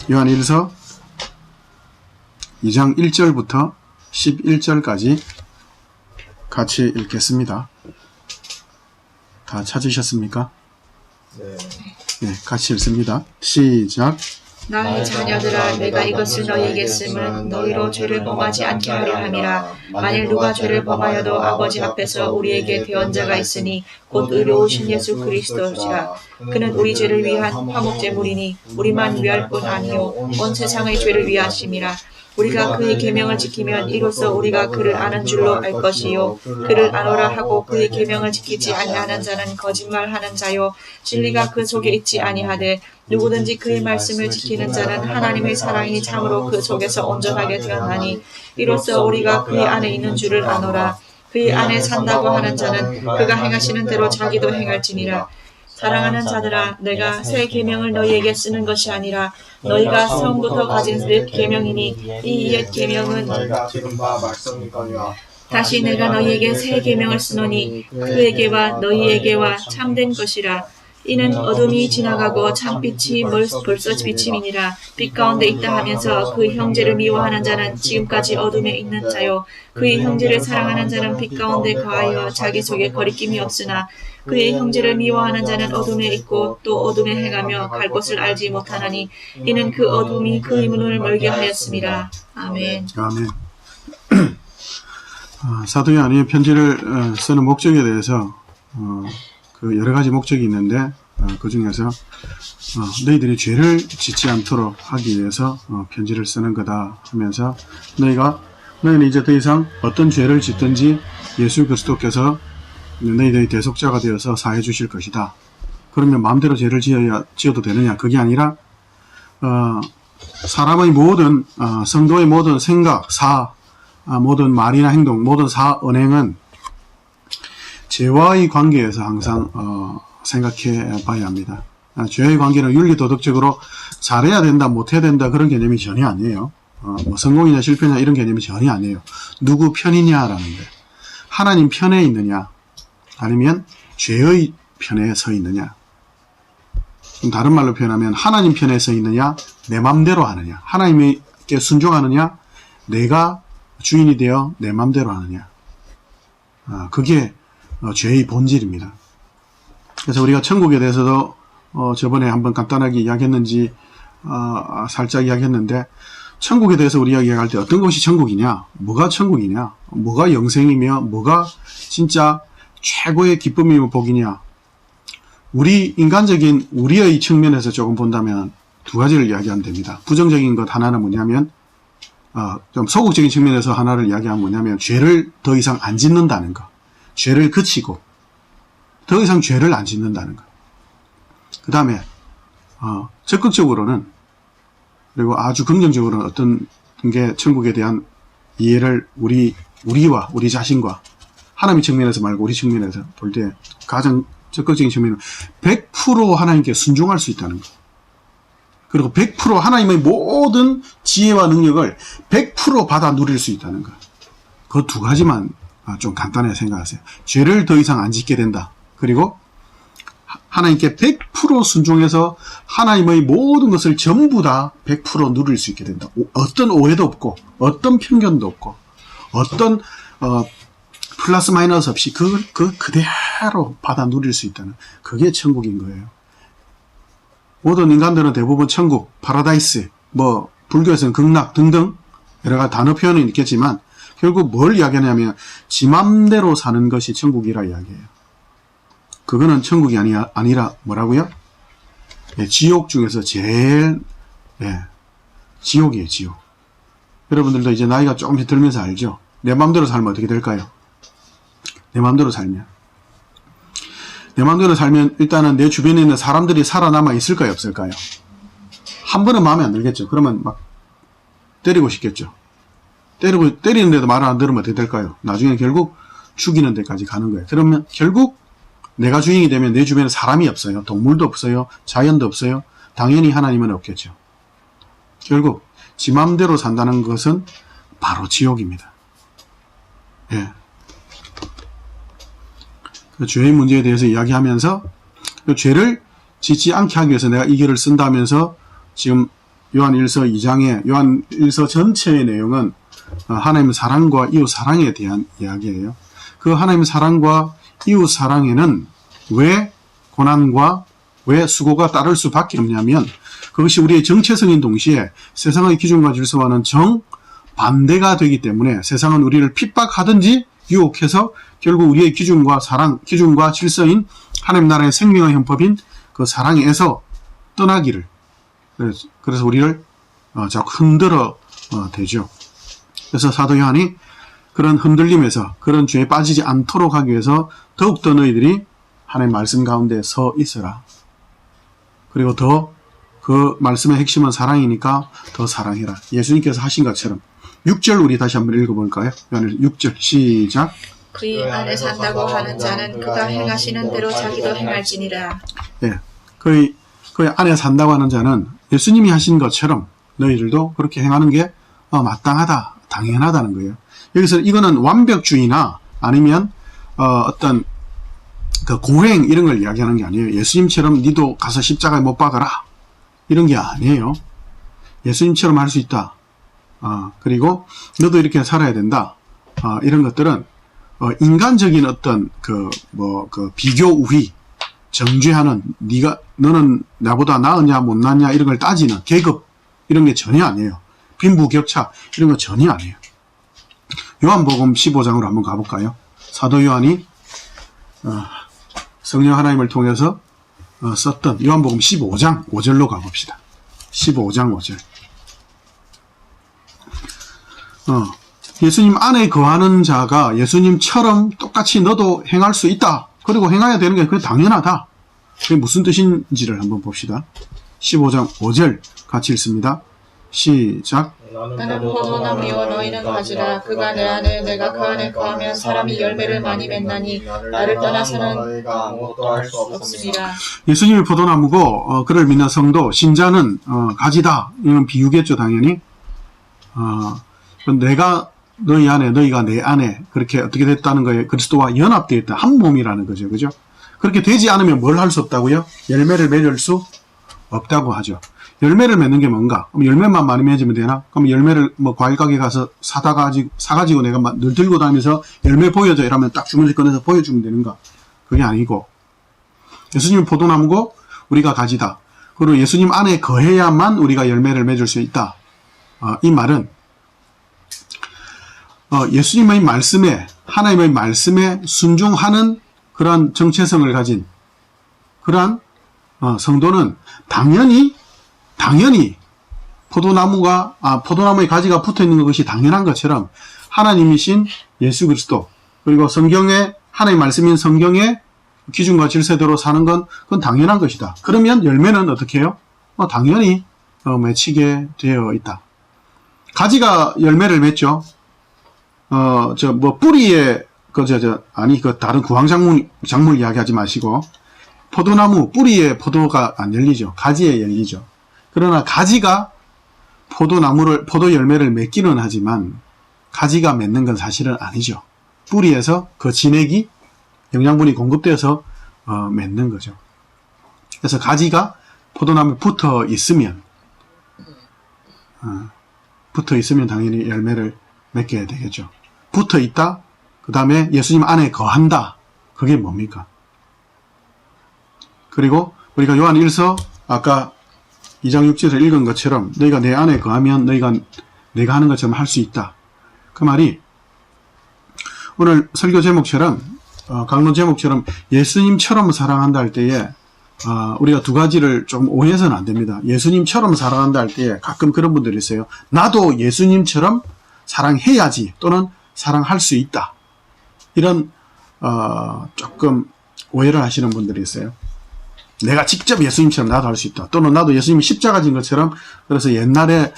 요한일서 2장 1절부터 11절까지 같이 읽겠습니다. 다 찾으셨습니까? 네. 네, 같이 읽습니다. 시작. 나의 자녀들아, 내가 이것을 너희에게 쓰면 너희로 죄를 범하지 않게 하려 함이라. 만일 누가 죄를 범하여도 아버지 앞에서 우리에게 대언자가 있으니 곧 의로우신 예수 그리스도시라. 그는 우리 죄를 위한 화목제물이니 우리만 위할 뿐 아니요 온 세상의 죄를 위하심이라. 우리가 그의 계명을 지키면 이로써 우리가 그를 아는 줄로 알 것이요 그를 아노라 하고 그의 계명을 지키지 아니하는 자는 거짓말하는 자요 진리가 그 속에 있지 아니하되 누구든지 그의 말씀을 지키는 자는 하나님의 사랑이 참으로 그 속에서 온전하게 되었나니 이로써 우리가 그의 안에 있는 줄을 아노라. 그의 안에 산다고 하는 자는 그가 행하시는 대로 자기도 행할지니라. 사랑하는 자들아, 내가 새 계명을 너희에게 쓰는 것이 아니라 너희가 처음부터 가진 옛 계명이니 이 옛 계명은 다시 내가 너희에게 새 계명을 쓰노니 그에게와 너희에게와 참된 것이라. 이는 어둠이 지나가고 참빛이 벌써 비침이니라. 빛 가운데 있다 하면서 그 형제를 미워하는 자는 지금까지 어둠에 있는 자요 그의 형제를 사랑하는 자는 빛 가운데 거하여 자기 속에 거리낌이 없으나 그의 형제를 미워하는 자는 어둠에 있고 또 어둠에 행하며 갈 곳을 알지 못하나니 이는 그 어둠이 그의 눈을 멀게 하였음이라. 아멘. 아멘. 사도 요한이 편지를 쓰는 목적에 대해서 그 여러 가지 목적이 있는데 그 중에서 너희들이 죄를 짓지 않도록 하기 위해서 편지를 쓰는 거다 하면서 너희는 이제 더 이상 어떤 죄를 짓든지 예수 그리스도께서 너희들의 대속자가 되어서 사해 주실 것이다. 그러면 마음대로 죄를 지어도 되느냐? 그게 아니라 사람의 모든 성도의 모든 생각, 모든 말이나 행동, 모든 언행은 죄와의 관계에서 항상 생각해 봐야 합니다. 죄의 관계는 윤리 도덕적으로 잘해야 된다, 못해야 된다 그런 개념이 전혀 아니에요. 뭐 성공이냐 실패냐 이런 개념이 전혀 아니에요. 누구 편이냐라는 데 하나님 편에 있느냐 아니면 죄의 편에 서 있느냐. 다른 말로 표현하면 하나님 편에 서 있느냐 내 맘대로 하느냐. 하나님께 순종하느냐 내가 주인이 되어 내 맘대로 하느냐. 그게 죄의 본질입니다. 그래서 우리가 천국에 대해서도 저번에 한번 간단하게 이야기했는지 살짝 이야기했는데 천국에 대해서 우리가 이야기할 때 어떤 것이 천국이냐, 뭐가 천국이냐, 뭐가 영생이며 뭐가 진짜 최고의 기쁨이며 복이냐. 우리 인간적인 우리의 측면에서 조금 본다면 두 가지를 이야기하면 됩니다. 부정적인 것 하나는 뭐냐면 좀 소극적인 측면에서 하나를 이야기하면 뭐냐면 죄를 더 이상 안 짓는다는 것. 죄를 그치고 더 이상 죄를 안 짓는다는 것. 그 다음에 적극적으로는 그리고 아주 긍정적으로는 어떤 게 천국에 대한 이해를 우리와 우리 자신과 하나님의 측면에서 말고 우리 측면에서 볼 때 가장 적극적인 측면은 100% 하나님께 순종할 수 있다는 것. 그리고 100% 하나님의 모든 지혜와 능력을 100% 받아 누릴 수 있다는 것. 그 두 가지만 좀 간단하게 생각하세요. 죄를 더 이상 안 짓게 된다. 그리고 하나님께 100% 순종해서 하나님의 모든 것을 전부 다 100% 누릴 수 있게 된다. 어떤 오해도 없고 어떤 편견도 없고 어떤 플러스 마이너스 없이 그대로 받아 누릴 수 있다는 그게 천국인 거예요. 모든 인간들은 대부분 천국, 파라다이스, 불교에서는 극락 등등 여러 가지 단어 표현은 있겠지만 결국 뭘 이야기하냐면 지 맘대로 사는 것이 천국이라 이야기해요. 그거는 천국이 아니라 뭐라고요? 지옥 중에서 제일 지옥이에요. 지옥. 여러분들도 이제 나이가 조금씩 들면서 알죠? 내 맘대로 살면 어떻게 될까요? 내 맘대로 살면 일단은 내 주변에 있는 사람들이 살아남아 있을까요? 없을까요? 한 번은 마음에 안 들겠죠. 그러면 막 때리고 싶겠죠. 때리는데도 말을 안 들으면 어떻게 될까요? 나중에 결국 죽이는 데까지 가는 거예요. 그러면 결국 내가 주인이 되면 내 주변에 사람이 없어요. 동물도 없어요. 자연도 없어요. 당연히 하나님은 없겠죠. 결국 지 맘대로 산다는 것은 바로 지옥입니다. 예. 그 죄의 문제에 대해서 이야기하면서 그 죄를 짓지 않게 하기 위해서 내가 이 글을 쓴다면서 지금 요한일서 2장의 요한일서 전체의 내용은 하나님의 사랑과 이웃 사랑에 대한 이야기예요. 그 하나님의 사랑과 이웃 사랑에는 왜 고난과 왜 수고가 따를 수밖에 없냐면 그것이 우리의 정체성인 동시에 세상의 기준과 질서와는 정반대가 되기 때문에 세상은 우리를 핍박하든지 유혹해서 결국 우리의 기준과 사랑, 기준과 질서인 하나님 나라의 생명의 헌법인 그 사랑에서 떠나기를 그래서 우리를 자꾸 흔들어 대죠. 그래서 사도 요한이 그런 흔들림에서 그런 죄에 빠지지 않도록 하기 위해서 더욱더 너희들이 하나님의 말씀 가운데 서 있어라. 그리고 더 그 말씀의 핵심은 사랑이니까 더 사랑해라. 예수님께서 하신 것처럼 6절 우리 다시 한번 읽어볼까요? 6절 시작. 그의 안에 산다고 하는 자는 그가 행하시는 대로 자기도 행할지니라. 예, 그의 안에 산다고 하는 자는 예수님이 하신 것처럼 너희들도 그렇게 행하는 게 마땅하다, 당연하다는 거예요. 여기서 이거는 완벽주의나 아니면 어떤 그 고행 이런 걸 이야기하는 게 아니에요. 예수님처럼 니도 가서 십자가에 못 박아라 이런 게 아니에요. 예수님처럼 할 수 있다. 그리고 너도 이렇게 살아야 된다. 이런 것들은 인간적인 어떤 그 비교 우위, 정죄하는 너는 나보다 나으냐 못나냐 이런 걸 따지는 계급 이런 게 전혀 아니에요. 빈부격차 이런 거 전혀 아니에요. 요한복음 15장으로 한번 가볼까요? 사도 요한이 성령 하나님을 통해서 썼던 요한복음 15장 5절로 가봅시다. 15장 5절. 예수님 안에 거하는 자가 예수님처럼 똑같이 너도 행할 수 있다. 그리고 행해야 되는 게 그게 당연하다. 그게 무슨 뜻인지를 한번 봅시다. 15장 5절 같이 읽습니다. 시작. 나는 포도나무요 너희는 가지라. 그가 내 안에 내가 그 안에 거하면 사람이 열매를 많이 맺나니 나를 떠나서는 너희가 아무것도 할 수 없습니다. 없으리라. 예수님이 포도나무고 그를 믿는 성도 신자는 가지다. 이런 비유겠죠 당연히. 내가 너희 안에 너희가 내 안에 그렇게 어떻게 됐다는 거예요. 그리스도와 연합되어 있다. 한 몸이라는 거죠. 그죠? 그렇게 되지 않으면 뭘 할 수 없다고요? 열매를 맺을 수 없다고 하죠. 열매를 맺는 게 뭔가? 그럼 열매만 많이 맺으면 되나? 그럼 열매를 과일 가게 가서 사가지고 내가 늘 들고 다니면서 열매 보여줘 이러면 딱 주머니 꺼내서 보여주면 되는가? 그게 아니고 예수님은 포도나무고 우리가 가지다. 그리고 예수님 안에 거해야만 우리가 열매를 맺을 수 있다. 이 말은 예수님의 말씀에 하나님의 말씀에 순종하는 그러한 정체성을 가진 그러한 성도는 당연히 포도나무의 가지가 붙어있는 것이 당연한 것처럼 하나님이신 예수 그리스도 그리고 성경에 하나님의 말씀인 성경의 기준과 질서대로 사는 그건 당연한 것이다. 그러면 열매는 어떻게 해요? 당연히 맺히게 되어 있다. 가지가 열매를 맺죠. 뿌리에 다른 구황작물 이야기하지 마시고 포도나무 뿌리에 포도가 안 열리죠. 가지에 열리죠. 그러나 가지가 포도 열매를 맺기는 하지만 가지가 맺는 건 사실은 아니죠. 뿌리에서 그 진액이 영양분이 공급돼서 맺는 거죠. 그래서 가지가 포도나무에 붙어 있으면 당연히 열매를 맺게 되겠죠. 붙어 있다. 그 다음에 예수님 안에 거한다. 그게 뭡니까? 그리고 우리가 요한 1서 아까 2장 6절에서 읽은 것처럼 너희가 내 안에 거하면 너희가 내가 하는 것처럼 할 수 있다. 그 말이 오늘 설교 제목처럼 강론 제목처럼 예수님처럼 사랑한다 할 때에 우리가 두 가지를 조금 오해해서는 안 됩니다. 예수님처럼 사랑한다 할 때에 가끔 그런 분들이 있어요. 나도 예수님처럼 사랑해야지 또는 사랑할 수 있다. 이런 조금 오해를 하시는 분들이 있어요. 내가 직접 예수님처럼 나도 할 수 있다. 또는 나도 예수님이 십자가 진 것처럼 그래서 옛날에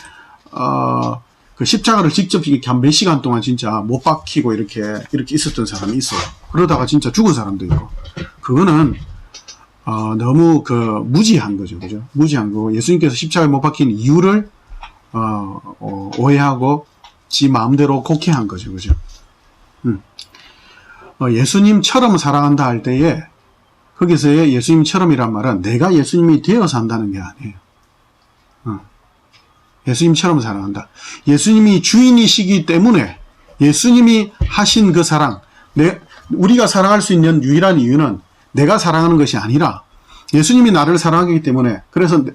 그 십자가를 직접 이렇게 한 몇 시간 동안 진짜 못 박히고 이렇게 있었던 사람이 있어요. 그러다가 진짜 죽은 사람도 있고. 그거는 너무 무지한 거죠. 그죠? 무지한 거고 예수님께서 십자가에 못 박힌 이유를 오해하고 지 마음대로 곡해한 거죠. 그죠? 예수님처럼 사랑한다 할 때에 거기서의 예수님처럼이란 말은 내가 예수님이 되어서 한다는 게 아니에요. 예수님처럼 사랑한다. 예수님이 주인이시기 때문에 예수님이 하신 그 사랑, 우리가 사랑할 수 있는 유일한 이유는 내가 사랑하는 것이 아니라 예수님이 나를 사랑하기 때문에, 그래서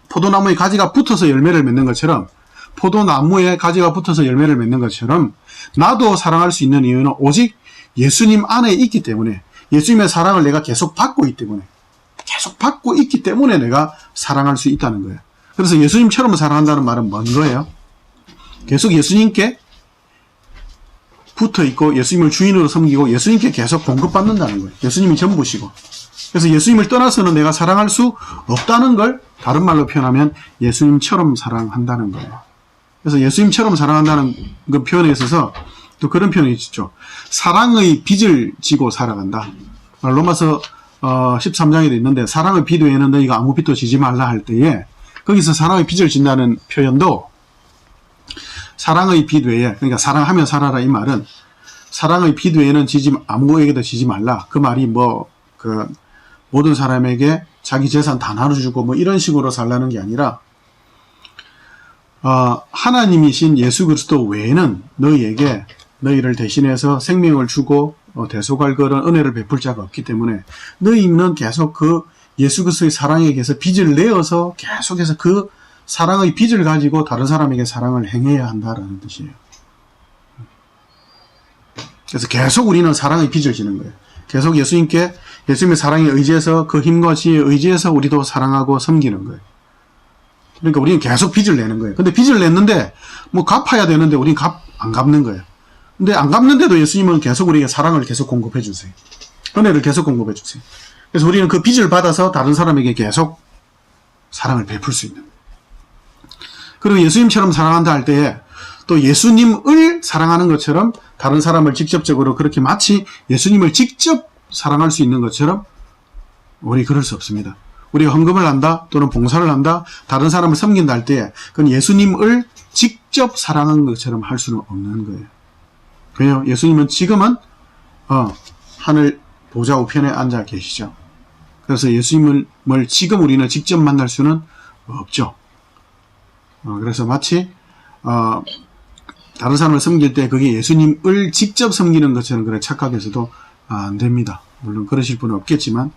포도나무에 가지가 붙어서 열매를 맺는 것처럼, 포도나무에 가지가 붙어서 열매를 맺는 것처럼 나도 사랑할 수 있는 이유는 오직 예수님 안에 있기 때문에, 예수님의 사랑을 내가 계속 받고 있기 때문에 내가 사랑할 수 있다는 거예요. 그래서 예수님처럼 사랑한다는 말은 뭔 거예요? 계속 예수님께 붙어 있고 예수님을 주인으로 섬기고 예수님께 계속 공급받는다는 거예요. 예수님이 전부시고. 그래서 예수님을 떠나서는 내가 사랑할 수 없다는 걸 다른 말로 표현하면 예수님처럼 사랑한다는 거예요. 그래서 예수님처럼 사랑한다는 그 표현에 있어서 또 그런 표현이 있죠. 사랑의 빚을 지고 살아간다. 로마서 13장에도 있는데, 사랑의 빚 외에는 너희가 아무 빚도 지지 말라 할 때에, 거기서 사랑의 빚을 진다는 표현도 사랑의 빚 외에, 그러니까 사랑하며 살아라 이 말은 사랑의 빚 외에는 아무에게도 지지 말라. 그 말이 모든 사람에게 자기 재산 다 나눠주고 이런 식으로 살라는 게 아니라, 하나님이신 예수 그리스도 외에는 너희를 대신해서 생명을 주고 대속할 그런 은혜를 베풀 자가 없기 때문에 너희는 계속 그 예수 그리스도의 사랑에게서 빚을 내어서 계속해서 그 사랑의 빚을 가지고 다른 사람에게 사랑을 행해야 한다라는 뜻이에요. 그래서 계속 우리는 사랑의 빚을 지는 거예요. 계속 예수님의 사랑에 의지해서, 그 힘과 지혜에 의지해서 우리도 사랑하고 섬기는 거예요. 그러니까 우리는 계속 빚을 내는 거예요. 근데 빚을 냈는데 갚아야 되는데 우리는 안 갚는 거예요. 근데 안 갚는데도 예수님은 계속 우리에게 사랑을 계속 공급해 주세요. 은혜를 계속 공급해 주세요. 그래서 우리는 그 빚을 받아서 다른 사람에게 계속 사랑을 베풀 수 있는 거예요. 그리고 예수님처럼 사랑한다 할 때에 또 예수님을 사랑하는 것처럼 다른 사람을 직접적으로 그렇게 마치 예수님을 직접 사랑할 수 있는 것처럼 우리 그럴 수 없습니다. 우리가 헌금을 한다 또는 봉사를 한다, 다른 사람을 섬긴다 할 때 그건 예수님을 직접 사랑하는 것처럼 할 수는 없는 거예요. 왜요? 예수님은 지금은 하늘 보좌 우편에 앉아 계시죠. 그래서 예수님을 지금 우리는 직접 만날 수는 없죠. 그래서 마치 다른 사람을 섬길 때 그게 예수님을 직접 섬기는 것처럼 그래 착각해서도 안 됩니다. 물론 그러실 분은 없겠지만,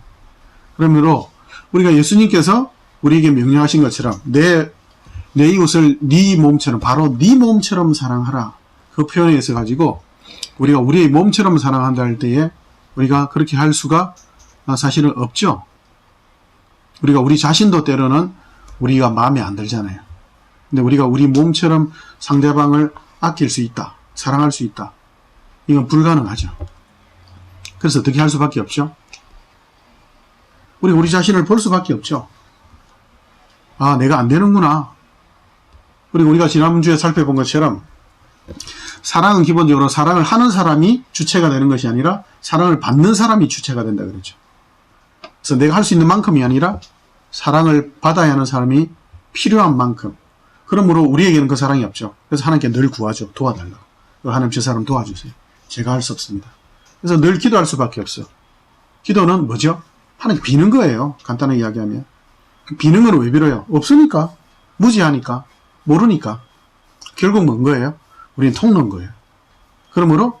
그러므로 우리가 예수님께서 우리에게 명령하신 것처럼 내 이웃을 네 몸처럼, 바로 네 몸처럼 사랑하라, 그 표현에 있어 가지고 우리가 우리의 몸처럼 사랑한다 할 때에 우리가 그렇게 할 수가 사실은 없죠. 우리 자신도 때로는 우리가 마음에 안 들잖아요. 근데 우리가 우리 몸처럼 상대방을 아낄 수 있다, 사랑할 수 있다, 이건 불가능하죠. 그래서 어떻게 할 수밖에 없죠? 우리 자신을 볼 수밖에 없죠. 내가 안 되는구나. 그리고 우리가 지난주에 살펴본 것처럼 사랑은 기본적으로 사랑을 하는 사람이 주체가 되는 것이 아니라 사랑을 받는 사람이 주체가 된다 그랬죠. 그래서 내가 할 수 있는 만큼이 아니라 사랑을 받아야 하는 사람이 필요한 만큼. 그러므로 우리에게는 그 사랑이 없죠. 그래서 하나님께 늘 구하죠. 도와달라고. 하나님 저 사람 도와주세요. 제가 할 수 없습니다. 그래서 늘 기도할 수밖에 없어요. 기도는 뭐죠? 하나님 비는 거예요. 간단하게 이야기하면. 비는 건 왜 빌어요? 없으니까. 무지하니까. 모르니까. 결국 뭔 거예요? 우리는 통로인 거예요. 그러므로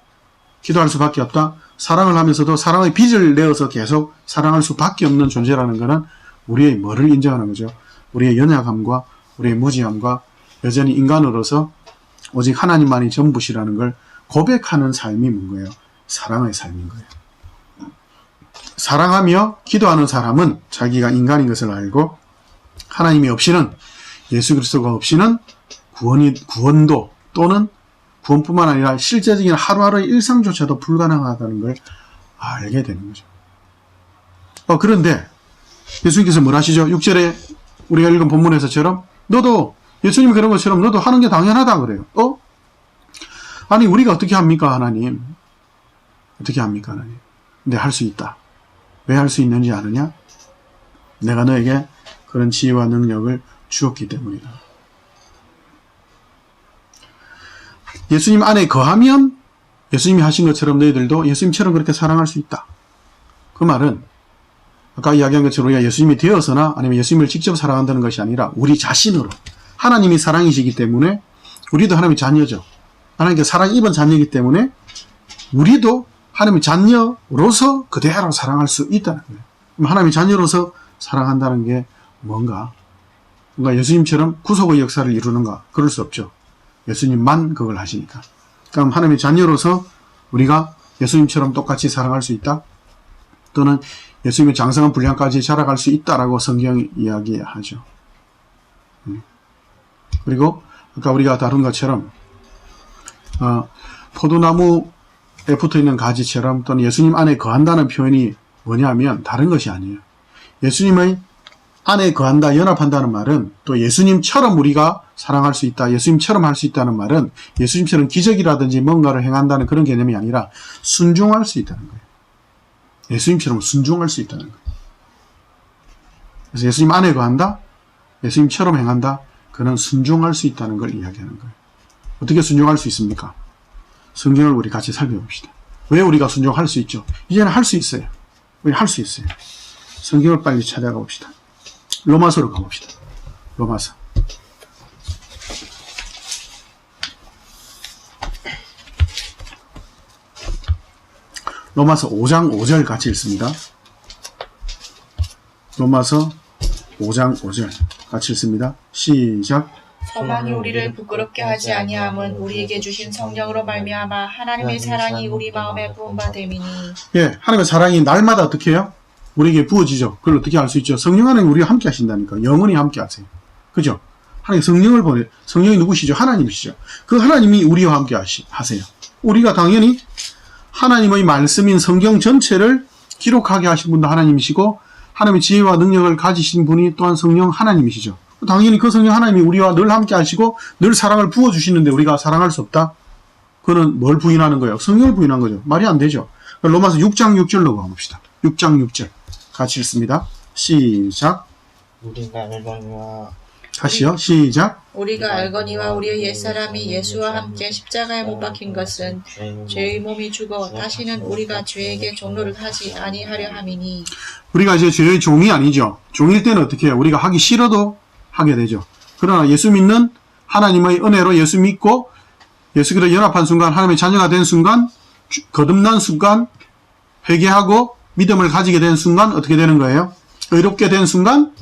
기도할 수밖에 없다. 사랑을 하면서도 사랑의 빚을 내어서 계속 사랑할 수밖에 없는 존재라는 것은 우리의 뭐를 인정하는 거죠? 우리의 연약함과 우리의 무지함과 여전히 인간으로서 오직 하나님만이 전부시라는 걸 고백하는 삶이 뭔 거예요? 사랑의 삶인 거예요. 사랑하며 기도하는 사람은 자기가 인간인 것을 알고 하나님이 없이는, 예수 그리스도가 없이는 구원도 또는 구원뿐만 아니라 실제적인 하루하루의 일상조차도 불가능하다는 걸 알게 되는 거죠. 그런데 예수님께서 뭘 하시죠? 6절에 우리가 읽은 본문에서처럼 너도 예수님이 그런 것처럼 너도 하는 게 당연하다 그래요. 아니 우리가 어떻게 합니까 하나님? 어떻게 합니까 하나님? 근데 할 수 있다. 왜 할 수 있는지 아느냐? 내가 너에게 그런 지혜와 능력을 주었기 때문이다. 예수님 안에 거하면 예수님이 하신 것처럼 너희들도 예수님처럼 그렇게 사랑할 수 있다. 그 말은 아까 이야기한 것처럼 우리가 예수님이 되어서나 아니면 예수님을 직접 사랑한다는 것이 아니라 우리 자신으로 하나님이 사랑이시기 때문에 우리도 하나님의 자녀죠. 하나님께 사랑 입은 자녀이기 때문에 우리도 하나님의 자녀로서 그대로 사랑할 수 있다는 거예요. 그럼 하나님의 자녀로서 사랑한다는 게 뭔가 예수님처럼 구속의 역사를 이루는가? 그럴 수 없죠. 예수님만 그걸 하시니까. 그럼 하나님의 자녀로서 우리가 예수님처럼 똑같이 사랑할 수 있다? 또는 예수님의 장성한 분량까지 자라갈 수 있다라고 성경이 이야기하죠. 그리고 아까 우리가 다룬 것처럼 포도나무에 붙어있는 가지처럼 또는 예수님 안에 거한다는 표현이 뭐냐면 다른 것이 아니에요. 예수님의 안에 거한다, 연합한다는 말은 또 예수님처럼 우리가 사랑할 수 있다, 예수님처럼 할 수 있다는 말은 예수님처럼 기적이라든지 뭔가를 행한다는 그런 개념이 아니라 순종할 수 있다는 거예요. 예수님처럼 순종할 수 있다는 거예요. 그래서 예수님 안에 거한다, 예수님처럼 행한다, 그는 순종할 수 있다는 걸 이야기하는 거예요. 어떻게 순종할 수 있습니까? 성경을 우리 같이 살펴봅시다. 왜 우리가 순종할 수 있죠? 이제는 할 수 있어요. 우리 할 수 있어요. 성경을 빨리 찾아가 봅시다. 로마서로 가봅시다. 로마서. 로마서 5장 5절 같이 읽습니다. 로마서 5장 5절 같이 읽습니다. 시작. 소망이 우리를 부끄럽게 하지 아니함은 우리에게 주신 성령으로 말미암아 하나님의 사랑이 우리 마음에 부은 바 됨이니. 예, 하나님의 사랑이 날마다 어떻게 해요? 우리에게 부어지죠. 그걸 어떻게 알 수 있죠? 성령 안에 우리와 함께 하신다니까. 영원히 함께 하세요. 그죠? 하나님 성령을 보내, 성령이 누구시죠? 하나님이시죠. 그 하나님이 우리와 함께 하세요. 우리가 당연히 하나님의 말씀인 성경 전체를 기록하게 하신 분도 하나님이시고, 하나님의 지혜와 능력을 가지신 분이 또한 성령 하나님이시죠. 당연히 그 성령 하나님이 우리와 늘 함께 하시고, 늘 사랑을 부어주시는데 우리가 사랑할 수 없다? 그거는 뭘 부인하는 거예요? 성령을 부인한 거죠. 말이 안 되죠. 로마서 6장 6절로 가봅시다. 6장 6절. 같이 읽습니다. 시작. 우리가 알거니와 다시요. 시작. 우리가 알거니와 우리의 옛사람이 예수와 함께 십자가에 못 박힌 것은 죄의 몸이 죽어 다시는 우리가 죄에게 종로를 하지 아니하려 함이니. 우리가 이제 죄의 종이 아니죠. 종일 때는 어떻게 해요? 우리가 하기 싫어도 하게 되죠. 그러나 예수 믿는 하나님의 은혜로 예수 믿고 예수 그리스도 연합한 순간, 하나님의 자녀가 된 순간, 거듭난 순간, 회개하고 믿음을 가지게 된 순간 어떻게 되는 거예요? 의롭게 된 순간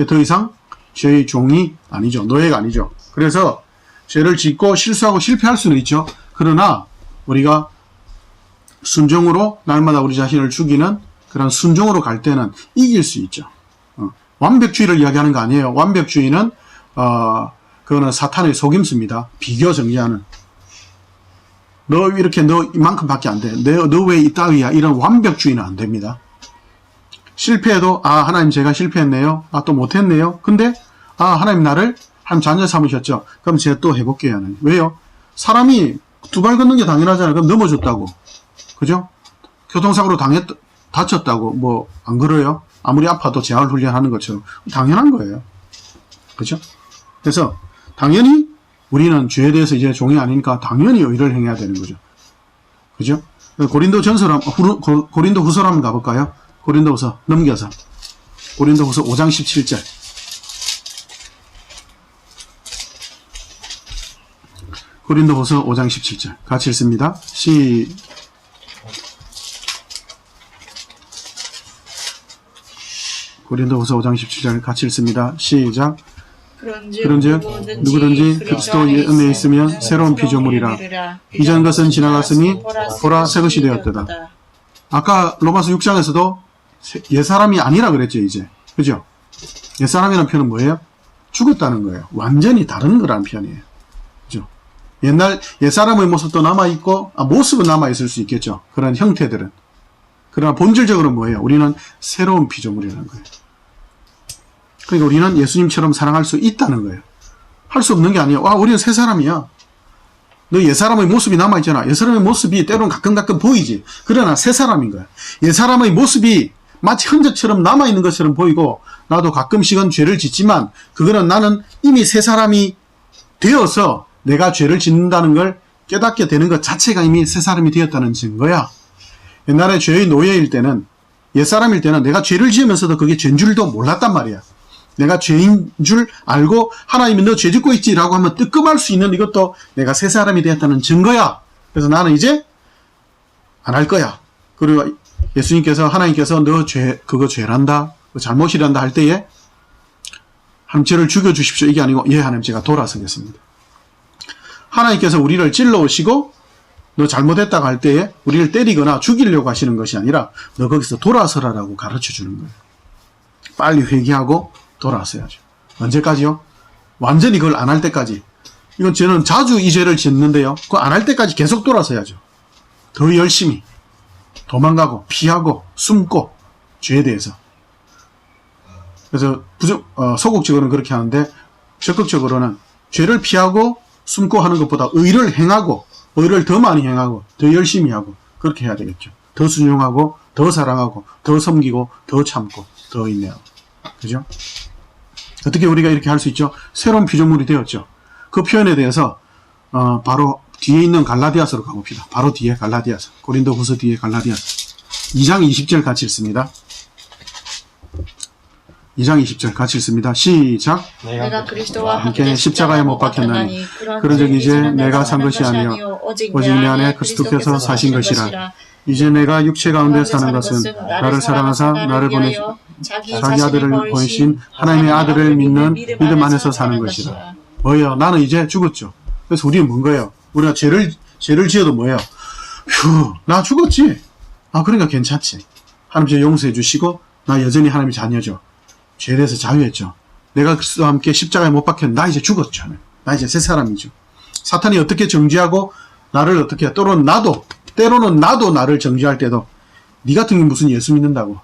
더 이상 죄의 종이 아니죠. 노예가 아니죠. 그래서 죄를 짓고 실수하고 실패할 수는 있죠. 그러나 우리가 순종으로 날마다 우리 자신을 죽이는 그런 순종으로 갈 때는 이길 수 있죠. 완벽주의를 이야기하는 거 아니에요. 완벽주의는 그거는 사탄의 속임수입니다. 비교 정죄하는. 너 이렇게 너 이만큼밖에 안 돼. 너 왜 이따위야? 이런 완벽주의는 안 됩니다. 실패해도 하나님 제가 실패했네요. 또 못했네요. 근데 하나님 나를 하나님 자녀 삼으셨죠. 그럼 제가 또 해볼게요. 왜요? 사람이 두 발 걷는 게 당연하잖아요. 그럼 넘어졌다고. 그죠? 교통사고로 다쳤다고. 뭐 안 그래요? 아무리 아파도 재활 훈련하는 것처럼 당연한 거예요. 그죠? 그래서 당연히 우리는 죄에 대해서 이제 종이 아니니까 당연히 의를 행해야 되는 거죠. 그죠? 고린도 전서로, 고린도 후서로 한번 가볼까요? 고린도 후서, 넘겨서. 고린도 후서 5장 17절. 고린도 후서 5장 17절. 같이 읽습니다. 고린도 후서 5장 17절 같이 읽습니다. 시작. 그런즉 누구든지 그리스도의 은혜에 있으면 새로운 피조물이라. 이전 것은 지나갔으니 보라 새 것이 되었도다. 아까 로마서 6장에서도 옛사람이 아니라 그랬죠. 이제. 그죠? 옛사람이라는 표현은 뭐예요? 죽었다는 거예요. 완전히 다른 거라는 표현이에요. 그죠? 옛날 옛사람의 모습도 남아있고 모습은 남아있을 수 있겠죠. 그런 형태들은. 그러나 본질적으로 뭐예요? 우리는 새로운 피조물이라는 거예요. 그러니까 우리는 예수님처럼 사랑할 수 있다는 거예요. 할 수 없는 게 아니에요. 우리는 새 사람이야. 너 옛사람의 모습이 남아있잖아. 옛사람의 모습이 때로는 가끔 보이지. 그러나 새 사람인 거야. 옛사람의 모습이 마치 흔적처럼 남아있는 것처럼 보이고 나도 가끔씩은 죄를 짓지만 그거는 나는 이미 새 사람이 되어서 내가 죄를 짓는다는 걸 깨닫게 되는 것 자체가 이미 새 사람이 되었다는 증거야. 옛날에 죄의 노예일 때는 옛사람일 때는 내가 죄를 지으면서도 그게 죄인 줄도 몰랐단 말이야. 내가 죄인 줄 알고 하나님이 너 죄 짓고 있지라고 하면 뜨끔할 수 있는 이것도 내가 새 사람이 되었다는 증거야. 그래서 나는 이제 안 할 거야. 그리고 예수님께서 하나님께서 너 그거 죄란다, 잘못이란다 할 때에 하나님 죄를 죽여주십시오. 이게 아니고 예 하나님 제가 돌아서겠습니다. 하나님께서 우리를 찔러오시고 너 잘못했다고 할 때에 우리를 때리거나 죽이려고 하시는 것이 아니라 너 거기서 돌아서라라고 가르쳐주는 거예요. 빨리 회개하고 돌아서야죠. 언제까지요? 완전히 그걸 안 할 때까지. 이건 저는 자주 이 죄를 짓는데요. 그거 안 할 때까지 계속 돌아서야죠. 더 열심히 도망가고 피하고 숨고 죄에 대해서. 그래서 소극적으로는 그렇게 하는데 적극적으로는 죄를 피하고 숨고 하는 것보다 의를 행하고 의를 더 많이 행하고 더 열심히 하고 그렇게 해야 되겠죠. 더 순종하고 더 사랑하고 더 섬기고 더 참고 더 인내하고. 그죠? 어떻게 우리가 이렇게 할 수 있죠? 새로운 피조물이 되었죠. 그 표현에 대해서 바로 뒤에 있는 갈라디아서로 가봅시다. 바로 뒤에 갈라디아서. 고린도후서 뒤에 갈라디아서. 2장 20절 같이 읽습니다. 2장 20절 같이 읽습니다. 시작. 내가 그리스도와 함께 십자가에 못 박혔나니 그런즉 이제 내가 산 것이 아니요 오직 내 안에 그리스도께서 사신 것이라. 이제 내가 육체 가운데 사는 것은 나를 사랑하사 나를 자기 아들을 보내신 하나님의 아들을 믿는 믿음 안에서 사는 것이라. 뭐예요? 나는 이제 죽었죠. 그래서 우리는 뭔가요? 우리가 죄를 지어도 뭐예요? 휴, 나 죽었지. 그러니까 괜찮지. 하나님 저 용서해 주시고 나 여전히 하나님의 자녀죠. 죄에 대해서 자유했죠. 내가 그리스도와 함께 십자가에 못 박혔는데 나 이제 죽었죠. 나 이제 새 사람이죠. 사탄이 어떻게 정죄하고 나를 어떻게 때로는 나도 나를 정죄할 때도 니 같은 게 무슨 예수 믿는다고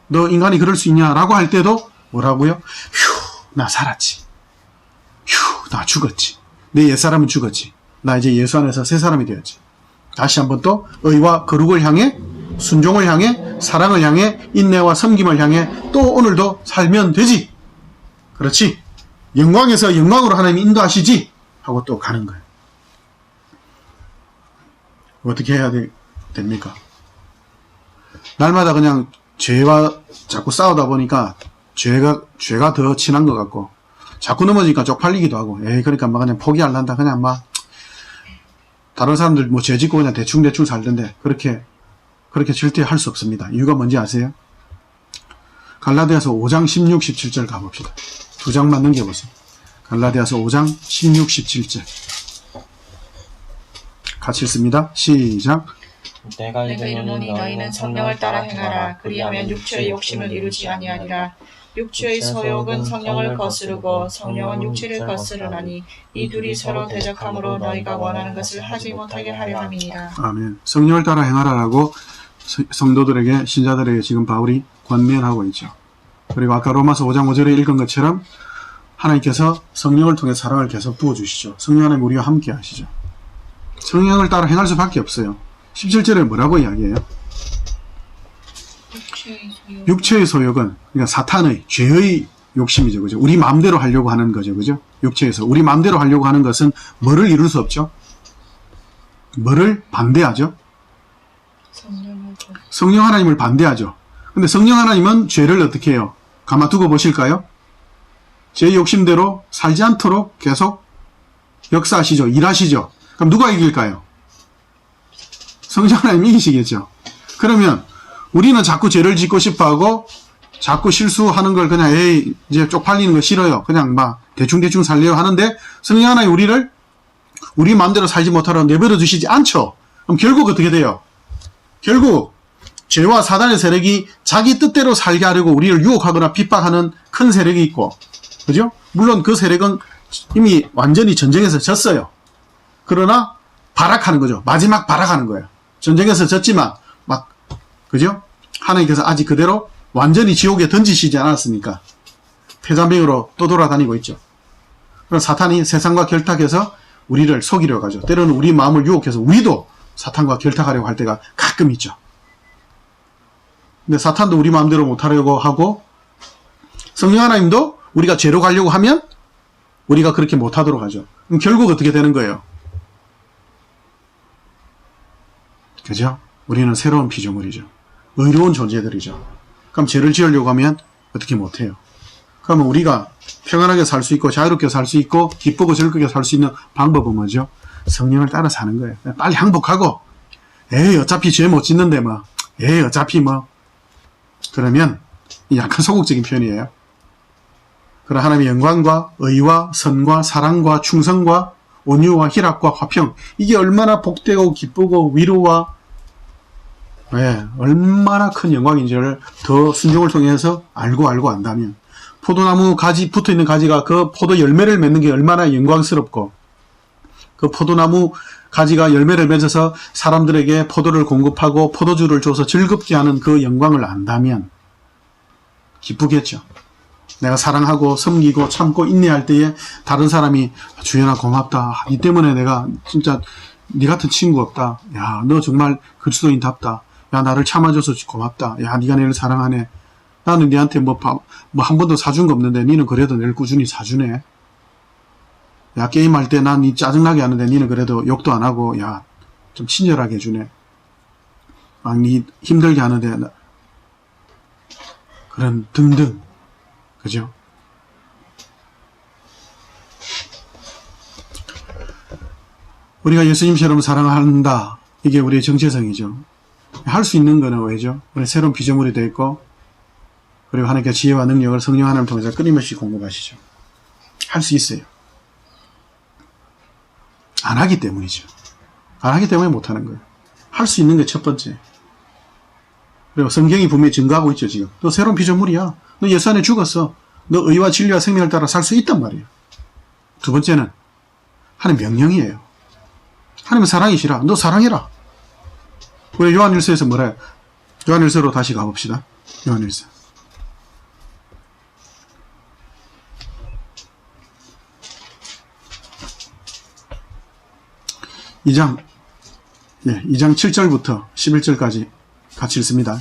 너 인간이 그럴 수 있냐라고 할 때도 뭐라고요? 휴, 나 살았지. 휴, 나 죽었지. 내 옛사람은 죽었지. 나 이제 예수 안에서 새 사람이 되었지. 다시 한번 또 의와 거룩을 향해 순종을 향해 사랑을 향해 인내와 섬김을 향해 또 오늘도 살면 되지. 그렇지. 영광에서 영광으로 하나님이 인도하시지 하고 또 가는 거예요. 어떻게 해야 됩니까? 날마다 그냥 죄와 자꾸 싸우다 보니까 죄가 더 친한 것 같고 자꾸 넘어지니까 쪽팔리기도 하고 그러니까 막 그냥 포기할란다. 그냥 막 다른 사람들 뭐 죄 짓고 그냥 대충 살던데 그렇게 절대 할 수 없습니다. 이유가 뭔지 아세요? 갈라디아서 5장 16, 17절 가봅시다. 두 장만 넘겨보세요. 갈라디아서 5장 16, 17절 같이 읽습니다. 시작. 내가 이르노니 너희는 성령을 따라 행하라. 그리하면 육체의 욕심을 이루지 아니하리라. 육체의 소욕은 성령을 거스르고 성령은 육체를 거스르나니 이 둘이 서로 대적함으로 너희가 원하는 것을 하지 못하게 하려 함이니라. 아멘. 성령을 따라 행하라라고 성도들에게 신자들에게 지금 바울이 권면하고 있죠. 그리고 아까 로마서 5장 5절에 읽은 것처럼 하나님께서 성령을 통해 사랑을 계속 부어주시죠. 성령 하나님 우리와 함께 하시죠. 성령을 따라 행할 수밖에 없어요. 17절에 뭐라고 이야기해요? 육체의 소욕은 그러니까 사탄의 죄의 욕심이죠. 그죠? 우리 마음대로 하려고 하는 거죠. 그죠? 육체에서 우리 마음대로 하려고 하는 것은 뭐를 이룰 수 없죠? 뭐를 반대하죠? 성령 하나님을 반대하죠. 근데 성령 하나님은 죄를 어떻게 해요? 가만두고 보실까요? 제 욕심대로 살지 않도록 계속 역사하시죠. 일하시죠. 그럼 누가 이길까요? 성령 하나님이 이기시겠죠. 그러면 우리는 자꾸 죄를 짓고 싶어하고 자꾸 실수하는 걸 그냥 이제 쪽팔리는 거 싫어요. 그냥 막 대충 살려고 하는데 성령 하나님 우리를 우리 마음대로 살지 못하라고 내버려 두시지 않죠. 그럼 결국 어떻게 돼요? 결국 죄와 사단의 세력이 자기 뜻대로 살게 하려고 우리를 유혹하거나 핍박하는 큰 세력이 있고, 그죠? 물론 그 세력은 이미 완전히 전쟁에서 졌어요. 그러나 발악하는 거죠. 마지막 발악하는 거예요. 전쟁에서 졌지만 막 그죠? 하나님께서 아직 그대로 완전히 지옥에 던지시지 않았으니까 패잔병으로 또 돌아다니고 있죠. 그럼 사탄이 세상과 결탁해서 우리를 속이려고 하죠. 때로는 우리 마음을 유혹해서 우리도 사탄과 결탁하려고 할 때가 가끔 있죠. 근데 사탄도 우리 마음대로 못하려고 하고 성령 하나님도 우리가 죄로 가려고 하면 우리가 그렇게 못하도록 하죠. 그럼 결국 어떻게 되는 거예요? 그죠? 우리는 새로운 피조물이죠. 의로운 존재들이죠. 그럼 죄를 지으려고 하면 어떻게 못해요. 그러면 우리가 평안하게 살 수 있고 자유롭게 살 수 있고 기쁘고 즐겁게 살 수 있는 방법은 뭐죠? 성령을 따라 사는 거예요. 빨리 항복하고 에이 어차피 죄 못 짓는데 뭐 에이 어차피 뭐 그러면 약간 소극적인 표현이에요. 그러나 하나님의 영광과 의와 선과 사랑과 충성과 온유와 희락과 화평 이게 얼마나 복되고 기쁘고 위로와 얼마나 큰 영광인지를 더 순종을 통해서 알고 안다면 포도나무 가지 붙어있는 가지가 그 포도 열매를 맺는 게 얼마나 영광스럽고 그 포도나무 가지가 열매를 맺어서 사람들에게 포도를 공급하고 포도주를 줘서 즐겁게 하는 그 영광을 안다면 기쁘겠죠. 내가 사랑하고 섬기고 참고 인내할 때에 다른 사람이 주연아 고맙다. 니 때문에 내가 진짜 니 같은 친구 없다. 야, 너 정말 그리스도인답다. 야, 나를 참아줘서 고맙다. 야, 니가 내를 사랑하네. 나는 니한테 뭐 한 번도 사준 거 없는데 니는 그래도 내를 꾸준히 사주네. 야, 게임할 때 난 니 짜증나게 하는데 니는 그래도 욕도 안 하고 야, 좀 친절하게 해주네. 막 니 힘들게 하는데 그런 등등. 그죠? 우리가 예수님처럼 사랑한다. 이게 우리의 정체성이죠. 할 수 있는 거는 왜죠? 우리 새로운 피조물이 되어 있고 그리고 하나님께 지혜와 능력을 성령 하나님을 통해서 끊임없이 공급하시죠. 할 수 있어요. 안 하기 때문이죠. 안 하기 때문에 못하는 거예요. 할 수 있는 게 첫 번째. 그리고 성경이 분명히 증거하고 있죠. 지금 너 새로운 피조물이야. 너 예수 안에 죽었어. 너 의와 진리와 생명을 따라 살 수 있단 말이에요. 두 번째는 하나님 명령이에요. 하나님은 사랑이시라. 너 사랑해라. 우리 요한일서에서 뭐라 해요? 요한일서로 다시 가봅시다. 요한일서. 예, 2장 7절부터 11절까지 같이 읽습니다.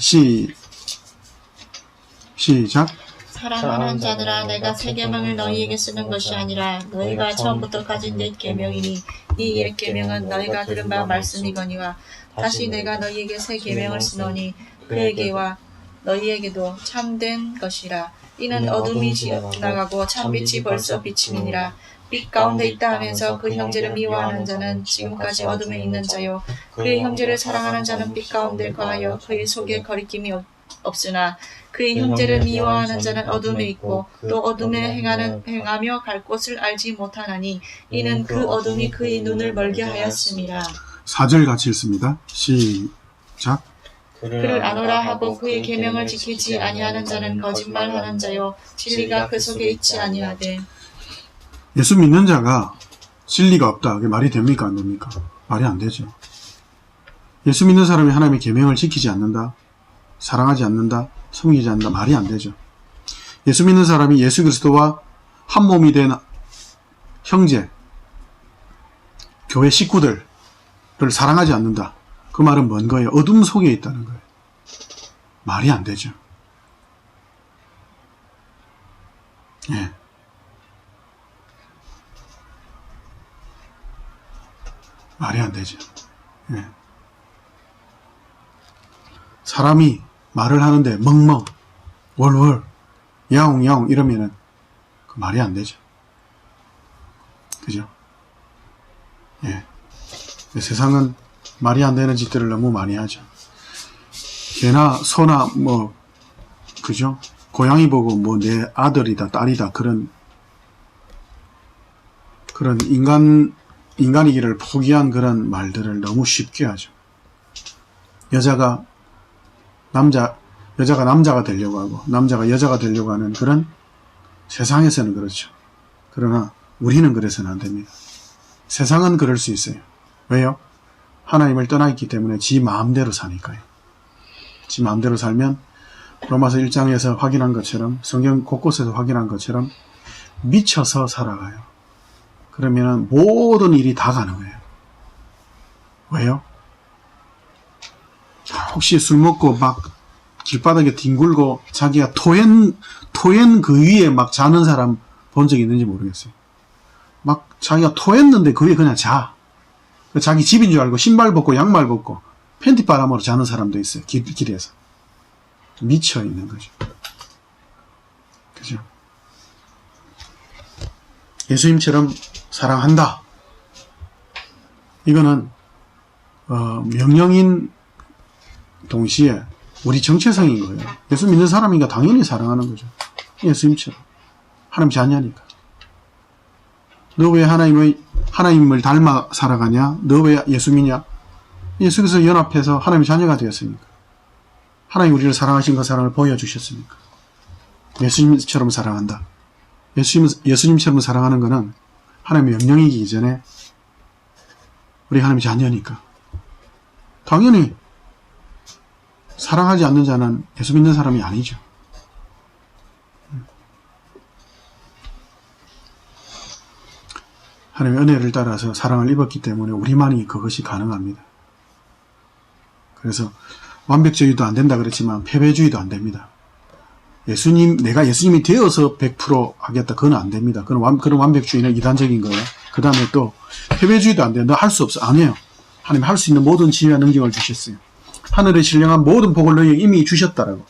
시작. 사랑하는 자들아 내가 새 계명을 너희에게 쓰는 것이 아니라 너희가 처음부터 가진 옛 계명이니 이 옛 계명은 너희가 들은 바 말씀이거니와 다시 내가 너희에게 새 계명을 쓰노니 그에게와 너희에게도 참된 것이라. 이는 어둠이 지나가고 참빛이 벌써 비침이니라. 빛 가운데 있다 하면서 그 형제를 미워하는 자는 지금까지 어둠에 있는 자요 그의 형제를 사랑하는 자는 빛 가운데 거하여 그의 속에 거리낌이 없으나 그의 형제를 미워하는 자는 어둠에 있고 또 어둠에 행하며 갈 곳을 알지 못하나니 이는 그 어둠이 그의 눈을 멀게 하였음이라. 4절 같이 읽습니다. 시작. 그를 아노라 하고 그의 계명을 지키지 아니하는 자는 거짓말하는 자요 진리가 그 속에 있지 아니하되. 예수 믿는 자가 진리가 없다. 그게 말이 됩니까? 안 됩니까? 말이 안 되죠. 예수 믿는 사람이 하나님의 계명을 지키지 않는다. 사랑하지 않는다. 섬기지 않는다. 말이 안 되죠. 예수 믿는 사람이 예수 그리스도와 한 몸이 된 형제, 교회 식구들을 사랑하지 않는다. 그 말은 뭔 거예요? 어둠 속에 있다는 거예요. 말이 안 되죠. 예. 말이 안 되죠. 예. 사람이 말을 하는데 멍멍, 월월, 야옹야옹 이러면은 그 말이 안 되죠. 그죠? 예. 세상은 말이 안 되는 짓들을 너무 많이 하죠. 개나 소나 뭐 그죠? 고양이 보고 뭐 내 아들이다 딸이다 그런 인간이기를 포기한 그런 말들을 너무 쉽게 하죠. 여자가 남자가 되려고 하고 남자가 여자가 되려고 하는 그런 세상에서는 그렇죠. 그러나 우리는 그래서는 안 됩니다. 세상은 그럴 수 있어요. 왜요? 하나님을 떠나 있기 때문에 지 마음대로 사니까요. 지 마음대로 살면 로마서 1장에서 확인한 것처럼 성경 곳곳에서 확인한 것처럼 미쳐서 살아가요. 그러면 모든 일이 다 가능해요. 왜요? 혹시 술 먹고 막 길바닥에 뒹굴고 자기가 토엔 그 위에 막 자는 사람 본 적 있는지 모르겠어요. 막 자기가 토했는데 그 위에 그냥 자. 자기 집인 줄 알고 신발 벗고 양말 벗고 팬티 바람으로 자는 사람도 있어요. 길에서. 미쳐 있는 거죠. 그죠? 예수님처럼 사랑한다. 이거는 명령인 동시에 우리 정체성인 거예요. 예수 믿는 사람이니까 당연히 사랑하는 거죠. 예수님처럼. 하나님 자녀니까. 너 왜 하나님을 닮아 살아가냐? 너 왜 예수 믿냐? 예수께서 연합해서 하나님의 자녀가 되었으니까. 하나님 우리를 사랑하신 그 사랑을 보여주셨으니까. 예수님처럼 사랑한다. 예수님처럼 사랑하는 것은 하나님의 명령이기 이전에 우리 하나님의 자녀니까. 당연히 사랑하지 않는 자는 예수 믿는 사람이 아니죠. 하나님의 은혜를 따라서 사랑을 입었기 때문에 우리만이 그것이 가능합니다. 그래서 완벽주의도 안 된다 그랬지만 패배주의도 안 됩니다. 내가 예수님이 되어서 100% 하겠다. 그건 안 됩니다. 그런 완벽주의는 이단적인 거예요. 그 다음에 또 패배주의도 안 돼요. 너 할 수 없어. 아니에요. 하나님 할 수 있는 모든 지혜와 능력을 주셨어요. 하늘에 신령한 모든 복을 너희에게 이미 주셨다라고.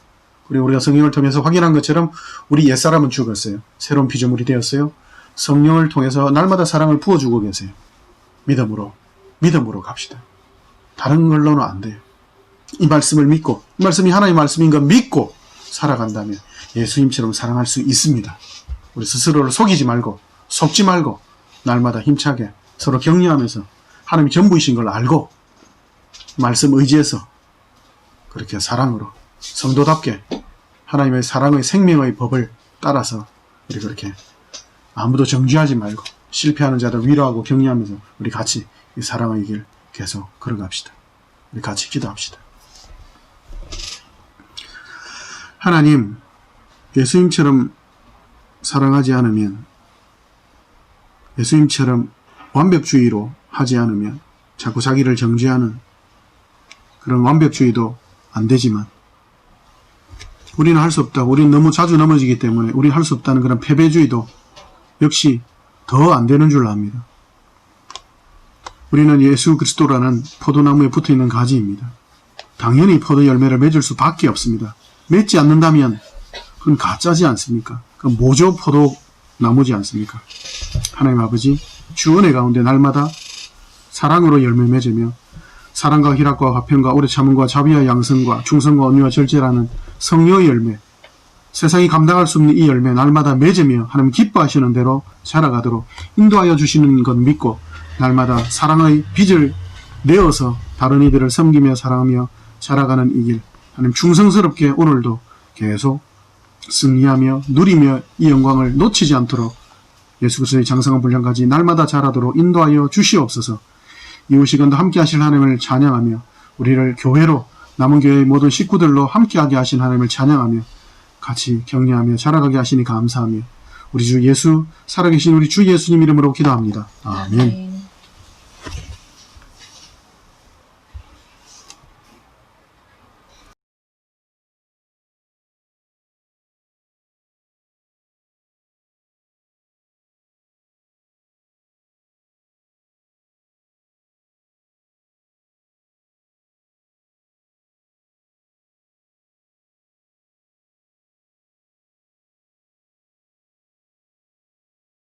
그리고 우리가 성령을 통해서 확인한 것처럼 우리 옛사람은 죽었어요. 새로운 피조물이 되었어요. 성령을 통해서 날마다 사랑을 부어주고 계세요. 믿음으로 갑시다. 다른 걸로는 안 돼요. 이 말씀을 믿고, 이 말씀이 하나님의 말씀인 걸 믿고 살아간다면 예수님처럼 사랑할 수 있습니다. 우리 스스로를 속이지 말고, 속지 말고, 날마다 힘차게 서로 격려하면서 하나님이 전부이신 걸 알고, 말씀 의지해서 그렇게 사랑으로, 성도답게 하나님의 사랑의 생명의 법을 따라서 우리 그렇게 아무도 정죄하지 말고 실패하는 자들 위로하고 격려하면서 우리 같이 이 사랑의 길 계속 걸어갑시다. 우리 같이 기도합시다. 하나님, 예수님처럼 사랑하지 않으면, 예수님처럼 완벽주의로 하지 않으면 자꾸 자기를 정죄하는 그런 완벽주의도 안 되지만 우리는 할 수 없다고, 우리는 너무 자주 넘어지기 때문에 우리는 할 수 없다는 그런 패배주의도 역시 더 안 되는 줄 압니다. 우리는 예수 그리스도라는 포도나무에 붙어있는 가지입니다. 당연히 포도 열매를 맺을 수밖에 없습니다. 맺지 않는다면 그건 가짜지 않습니까? 그건 모조 포도나무지 않습니까? 하나님 아버지, 주 은혜 가운데 날마다 사랑으로 열매 맺으며 사랑과 희락과 화평과 오래 참음과 자비와 양성과 충성과 온유와 절제라는 성령의 열매, 세상이 감당할 수 없는 이 열매 날마다 맺으며 하나님 기뻐하시는 대로 자라가도록 인도하여 주시는 것 믿고 날마다 사랑의 빚을 내어서 다른 이들을 섬기며 사랑하며 자라가는 이 길, 하나님 충성스럽게 오늘도 계속 승리하며 누리며 이 영광을 놓치지 않도록 예수 그리스도의 장성한 분량까지 날마다 자라도록 인도하여 주시옵소서. 이후 시간도 함께 하실 하나님을 찬양하며 우리를 교회로 남은 교회의 모든 식구들로 함께하게 하신 하나님을 찬양하며 같이 격려하며 자라가게 하시니 감사하며 우리 주 예수, 살아계신 우리 주 예수님 이름으로 기도합니다. 아멘.